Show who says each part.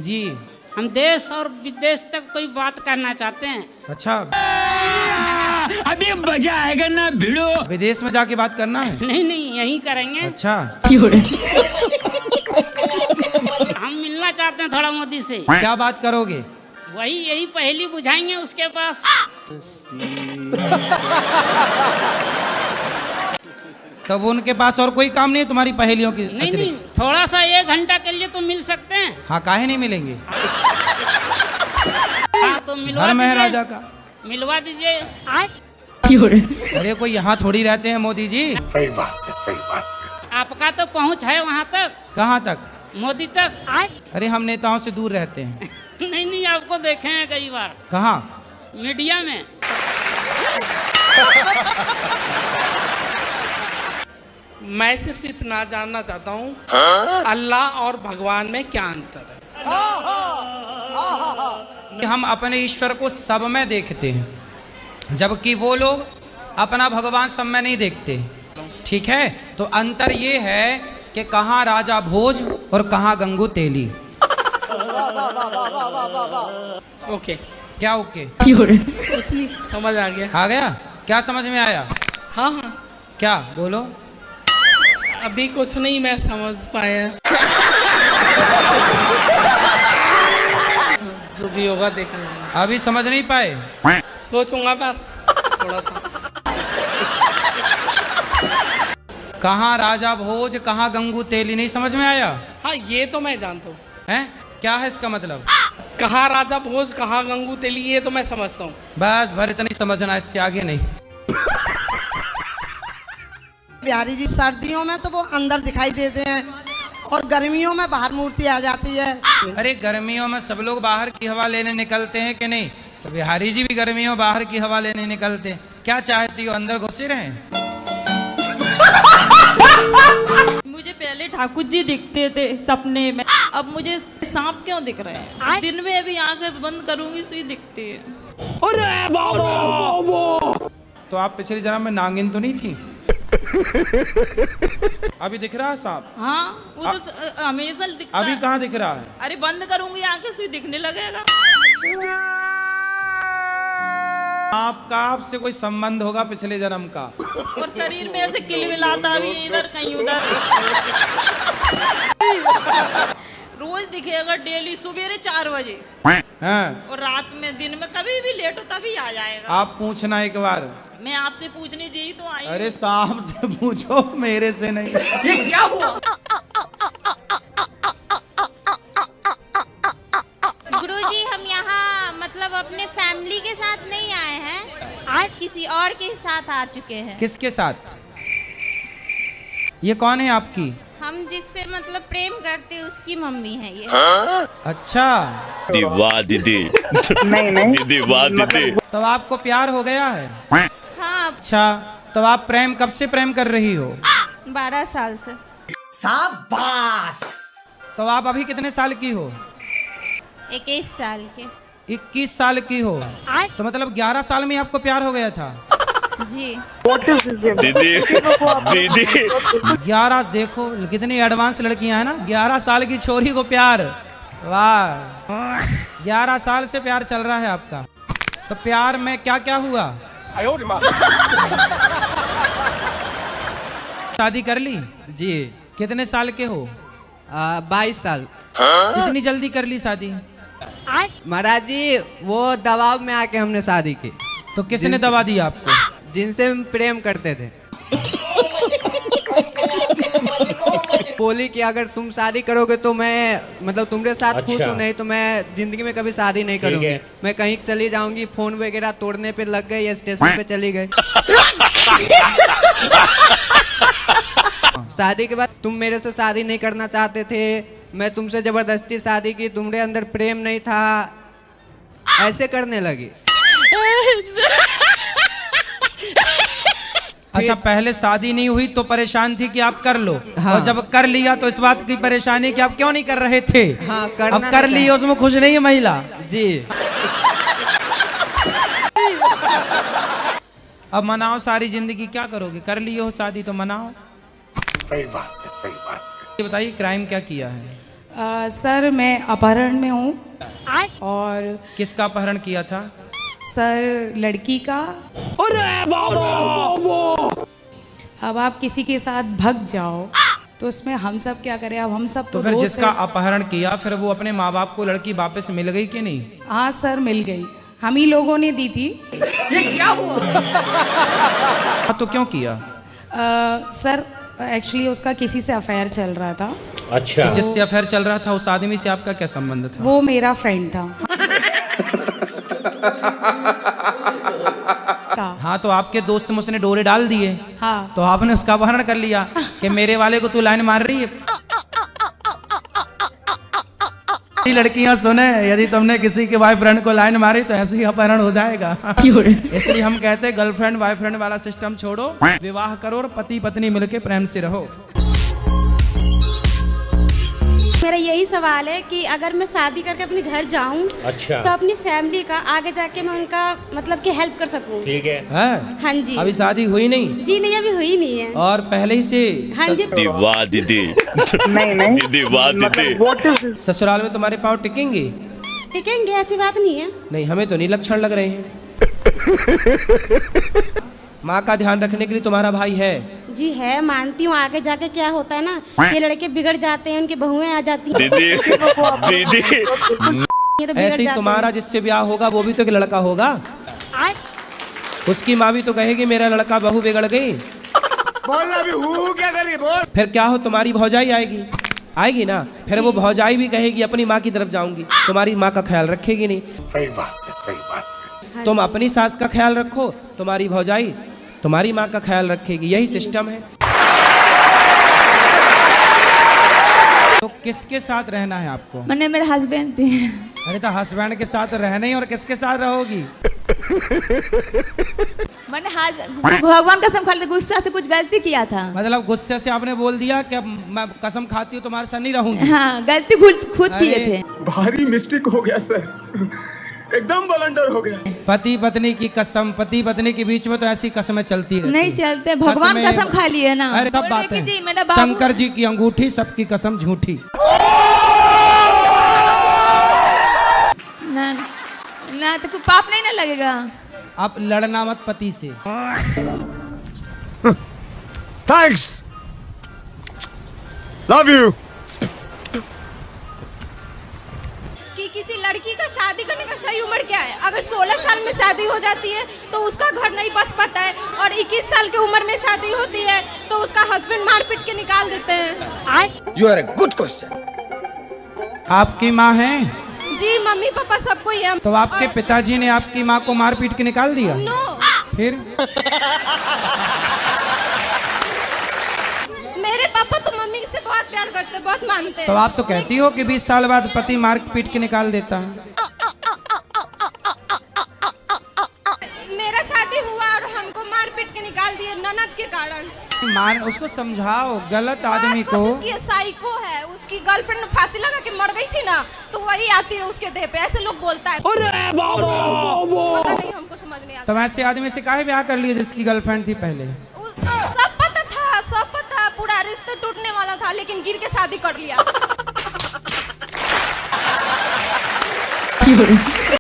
Speaker 1: जी।
Speaker 2: हम देश और विदेश तक कोई बात करना चाहते हैं।
Speaker 1: अच्छा,
Speaker 3: अभी मजा आएगा ना भिड़ो।
Speaker 1: विदेश में जाके बात करना है?
Speaker 2: नहीं नहीं, यहीं करेंगे।
Speaker 1: अच्छा,
Speaker 2: हम मिलना चाहते हैं थोड़ा मोदी से।
Speaker 1: क्या बात करोगे?
Speaker 2: वही यही पहेली बुझाएंगे उसके पास।
Speaker 1: तब उनके पास और कोई काम नहीं है तुम्हारी पहेलियों की?
Speaker 2: नहीं नहीं, थोड़ा सा 1 घंटा के लिए तो मिल सकते हैं।
Speaker 1: हाँ, काहे नहीं मिलेंगे?
Speaker 2: हाँ तो मिलवा
Speaker 1: हर
Speaker 2: दीजिए।
Speaker 1: महाराजा का
Speaker 2: मिलवा दीजिए।
Speaker 1: अरे कोई यहाँ थोड़ी रहते हैं मोदी जी।
Speaker 4: सही बात है, सही बात है।
Speaker 2: आपका तो पहुंच है वहाँ तक।
Speaker 1: कहाँ तक?
Speaker 2: मोदी तक।
Speaker 1: अरे हम नेताओं से दूर रहते हैं।
Speaker 2: नहीं नहीं, आपको देखे हैं कई बार
Speaker 1: कहाँ?
Speaker 2: मीडिया में।
Speaker 5: मैं सिर्फ इतना जानना चाहता हूँ, अल्लाह और भगवान में क्या अंतर है?
Speaker 1: कि हम अपने ईश्वर को सब में देखते हैं, जबकि वो लोग अपना भगवान सब में नहीं देखते। ठीक है, तो अंतर ये है कि कहाँ राजा भोज और कहाँ गंगू तेली।
Speaker 5: ओके।
Speaker 1: क्या ओके?
Speaker 5: कुछ नहीं, समझ आ गया।
Speaker 1: आ गया? क्या समझ में आया?
Speaker 5: हाँ हाँ,
Speaker 1: क्या बोलो?
Speaker 5: अभी कुछ नहीं मैं समझ पाया। जो भी होगा देखा जाएगा।
Speaker 1: अभी समझ नहीं पाए?
Speaker 5: सोचूंगा बस थोड़ा सा।
Speaker 1: कहाँ राजा भोज कहाँ गंगू तेली, नहीं समझ में आया?
Speaker 5: हाँ, ये तो मैं जानता हूँ।
Speaker 1: हैं? क्या है इसका मतलब?
Speaker 5: कहाँ राजा भोज कहाँ गंगू तेली, ये तो मैं समझता हूँ।
Speaker 1: बस भर इतनी समझना, इससे आगे नहीं।
Speaker 6: बिहारी जी, सर्दियों में तो वो अंदर दिखाई देते हैं और गर्मियों में बाहर मूर्ति आ जाती है।
Speaker 1: अरे गर्मियों में सब लोग बाहर की हवा लेने निकलते हैं कि नहीं? तो बिहारी जी भी गर्मियों बाहर की हवा लेने निकलते हैं। क्या चाहती हो, अंदर घुसे रहें?
Speaker 7: मुझे पहले ठाकुर जी दिखते थे सपने में, अब मुझे सांप क्यों दिख रहे हैं? दिन में अभी आंखें बंद करूंगी सुई दिखती है।
Speaker 1: तो आप पिछले जन्म में नागिन तो नहीं थी? अभी दिख रहा है सांप?
Speaker 7: हाँ, वो तो हमेशा दिखता
Speaker 1: अभी
Speaker 7: है।
Speaker 1: कहाँ दिख रहा है?
Speaker 7: अरे बंद करूंगी आंखें सुई दिखने लगेगा।
Speaker 1: आपका आपसे कोई संबंध होगा पिछले जन्म का?
Speaker 7: और शरीर में ऐसे किलमिलाता भी इधर कहीं उधर। रोज दिखेगा डेली, सवेरे 4 बजे
Speaker 1: हैं?
Speaker 7: और रात में, दिन में कभी भी लेट हो तभी आ जाएगा।
Speaker 1: आप पूछना एक बार।
Speaker 7: मैं आपसे पूछने जी तो आई।
Speaker 1: अरे सांप से पूछो, मेरे से नहीं।
Speaker 5: ये क्या हुआ?
Speaker 8: गुरुजी, हम यहाँ मतलब अपने फैमिली के साथ नहीं आए हैं, आज किसी और के साथ आ चुके हैं।
Speaker 1: किसके साथ? ये कौन है आपकी?
Speaker 8: हम जिससे मतलब प्रेम करते हैं उसकी मम्मी है ये।
Speaker 1: अच्छा,
Speaker 3: वाह दीदी। दीदी वाह दीदी।
Speaker 1: तो आपको प्यार हो गया है?
Speaker 8: हाँ,
Speaker 1: अच्छा, तो आप प्रेम कब से प्रेम कर रही हो?
Speaker 8: 12 साल से।
Speaker 1: तो आप अभी कितने साल की हो?
Speaker 8: 21 साल के।
Speaker 1: 21 साल की हो, तो मतलब 11 साल में आपको प्यार हो गया था?
Speaker 8: जी।
Speaker 3: दीदी दीदी
Speaker 1: 11, देखो कितनी एडवांस लड़कियां हैं ना। 11 साल की छोरी को प्यार, वाह। 11 साल से प्यार चल रहा है आपका। तो प्यार में क्या क्या हुआ? शादी कर ली?
Speaker 9: जी।
Speaker 1: कितने साल के हो?
Speaker 9: 22 साल।
Speaker 1: इतनी जल्दी कर ली शादी?
Speaker 9: महाराज जी, वो दबाव में आके हमने शादी की।
Speaker 1: तो किसने दबा दिया आपको?
Speaker 9: जिनसे हम प्रेम करते थे। बोली कि अगर तुम शादी करोगे तो मैं मतलब तुम्हारे साथ खुश हूँ, नहीं तो मैं जिंदगी में कभी शादी नहीं करूंगी। मैं कहीं चली जाऊंगी। फोन वगैरह तोड़ने पे लग गई, स्टेशन पे चली गई। शादी के बाद तुम मेरे से शादी नहीं करना चाहते थे, मैं तुमसे जबरदस्ती शादी की, तुम्हारे अंदर प्रेम नहीं था, ऐसे करने लगी।
Speaker 1: अच्छा, पहले शादी नहीं हुई तो परेशान थी कि आप कर लो।
Speaker 9: हाँ।
Speaker 1: और जब कर लिया तो इस बात की परेशानी कि आप क्यों नहीं कर रहे थे?
Speaker 9: हाँ, करना
Speaker 1: अब कर ली, उसमें खुश नहीं है महिला?
Speaker 9: जी।
Speaker 1: अब मनाओ सारी जिंदगी, क्या करोगे? कर लिए हो शादी तो मनाओ।
Speaker 4: सही बात है, सही बात है।
Speaker 1: ये बताइए, क्राइम क्या किया है?
Speaker 10: सर मैं अपहरण में हूँ और
Speaker 1: किसका अपहरण किया था?
Speaker 10: सर लड़की का। अब आप किसी के साथ भग जाओ तो उसमें हम सब क्या करें? अब हम सब
Speaker 1: तो फिर
Speaker 10: दोस्त
Speaker 1: जिसका
Speaker 10: हैं।
Speaker 1: अपहरण किया फिर वो अपने माँ बाप को लड़की वापस मिल गई कि नहीं?
Speaker 10: हाँ सर मिल गई, हम ही लोगों ने दी थी।
Speaker 1: हाँ, तो क्यों किया?
Speaker 10: सर एक्चुअली उसका किसी से अफेयर चल रहा था।
Speaker 1: अच्छा। तो जिससे अफेयर चल रहा था उस आदमी से आपका क्या संबंध था?
Speaker 10: वो मेरा फ्रेंड था।
Speaker 1: हाँ, तो आपके दोस्त में उसने डोरे डाल दिए।
Speaker 10: हाँ।
Speaker 1: तो आपने उसका अपहरण कर लिया कि मेरे वाले को तू लाइन मार रही है। लड़कियां सुने, यदि तुमने किसी के बॉयफ्रेंड को लाइन मारी तो ऐसे ही अपहरण हो जाएगा। इसलिए हम कहते हैं गर्लफ्रेंड बॉयफ्रेंड वाला सिस्टम छोड़ो, विवाह करो और पति पत्नी मिलके प्रेम से रहो।
Speaker 8: मेरा यही सवाल है कि अगर मैं शादी करके अपने घर जाऊं तो अपनी फैमिली का आगे जाके मैं उनका मतलब कि हेल्प कर सकूं।
Speaker 1: ठीक है।
Speaker 8: हाँ जी।
Speaker 1: अभी शादी हुई नहीं?
Speaker 8: जी नहीं, अभी हुई नहीं है।
Speaker 1: और पहले ही से?
Speaker 8: हाँ जी।
Speaker 3: वाह दीदी। नहीं दीदी, वाह दीदी।
Speaker 1: ससुराल में तुम्हारे पाँव टिकेंगे?
Speaker 8: टिकेंगे, ऐसी बात नहीं है।
Speaker 1: नहीं, हमें तो नहीं लक्षण लग रहे हैं। माँ का ध्यान रखने के लिए तुम्हारा भाई है?
Speaker 8: जी है, मानती हूँ। आगे जाके क्या होता है ना, ये लड़के बिगड़ जाते हैं, उनकी बहुएं आ जाती हैं।
Speaker 3: दीदी
Speaker 8: ये तो बिगड़
Speaker 1: ऐसे ही
Speaker 8: जाते
Speaker 1: तुम्हारा
Speaker 8: हैं।
Speaker 1: जिससे ब्याह होगा वो भी तो एक लड़का होगा। उसकी माँ भी तो कहेगी मेरा लड़का बहू बिगड़ गई।
Speaker 4: बोलना भी हूँ क्या करी बोल।
Speaker 1: फिर क्या हो, तुम्हारी भौजाई आएगी ना, फिर वो भौजाई भी कहेगी अपनी माँ की तरफ जाऊंगी, तुम्हारी माँ का ख्याल रखेगी नहीं।
Speaker 4: सही बात है, सही बात है।
Speaker 1: तुम अपनी सास का ख्याल रखो, तुम्हारी भौजाई तुम्हारी माँ का ख्याल रखेगी। यही सिस्टम है। तो किसके साथ रहना है आपको?
Speaker 11: मैंने मेरे हस्बैंड।
Speaker 1: अरे तो हस्बैंड के साथ रहना ही, और किसके साथ रहोगी?
Speaker 11: मैंने भगवान कसम खा ली, गुस्सा से कुछ गलती किया था।
Speaker 1: मतलब गुस्से से आपने बोल दिया कि अब मैं कसम खाती हूँ तुम्हारे साथ नहीं रहूंगी?
Speaker 11: हाँ, गलती खुद किए थे।
Speaker 12: भारी मिस्टेक हो गया सर, एकदम ब्लंडर हो गया।
Speaker 1: पति पत्नी की कसम, पति पत्नी के बीच में तो ऐसी कसमें चलती रहती
Speaker 11: नहीं चलते, भगवान कसम खा लिए ना।
Speaker 1: अरे सब बात है, शंकर जी की अंगूठी सबकी कसम झूठी।
Speaker 11: ना तो कोई पाप नहीं ना लगेगा।
Speaker 1: आप लड़ना मत पति से।
Speaker 4: Thanks, love you.
Speaker 8: कि किसी लड़की का शादी करने का सही उम्र क्या है? अगर 16 साल में शादी हो जाती है तो उसका घर नहीं बस पाता है, और 21 साल की उम्र में शादी होती है तो उसका हस्बैंड मार पीट के निकाल देते हैं।
Speaker 4: You are a good question.
Speaker 1: आपकी माँ है?
Speaker 8: जी, मम्मी पापा सबको ही है।
Speaker 1: तो आपके पिताजी ने आपकी माँ को मार पीट के निकाल दिया?
Speaker 8: नो।
Speaker 1: फिर?
Speaker 8: मेरे पापा तो मम्मी से बहुत प्यार करते, बहुत मानते हैं।
Speaker 1: तो आप तो कहती हो कि 20 साल बाद पति मार पीट के निकाल देता है।
Speaker 8: मेरा शादी हुआ और हमको मार पीट के निकाल दिए ननद के कारण।
Speaker 1: उसको समझाओ, गलत आदमी को।
Speaker 8: कोशिश की, साइको है। उसकी गर्लफ्रेंड फांसी लगा के मर गई थी ना, तो वही आती है उसके देह पे। ऐसे लोग बोलता है। पता नहीं, हमको समझ नहीं आता।
Speaker 1: तो वैसे आदमी से काहे ब्याह कर लिया जिसकी गर्लफ्रेंड थी पहले?
Speaker 8: सब पता था, सब पता, पूरा रिश्ता टूटने वाला था, लेकिन गिर के शादी कर लिया।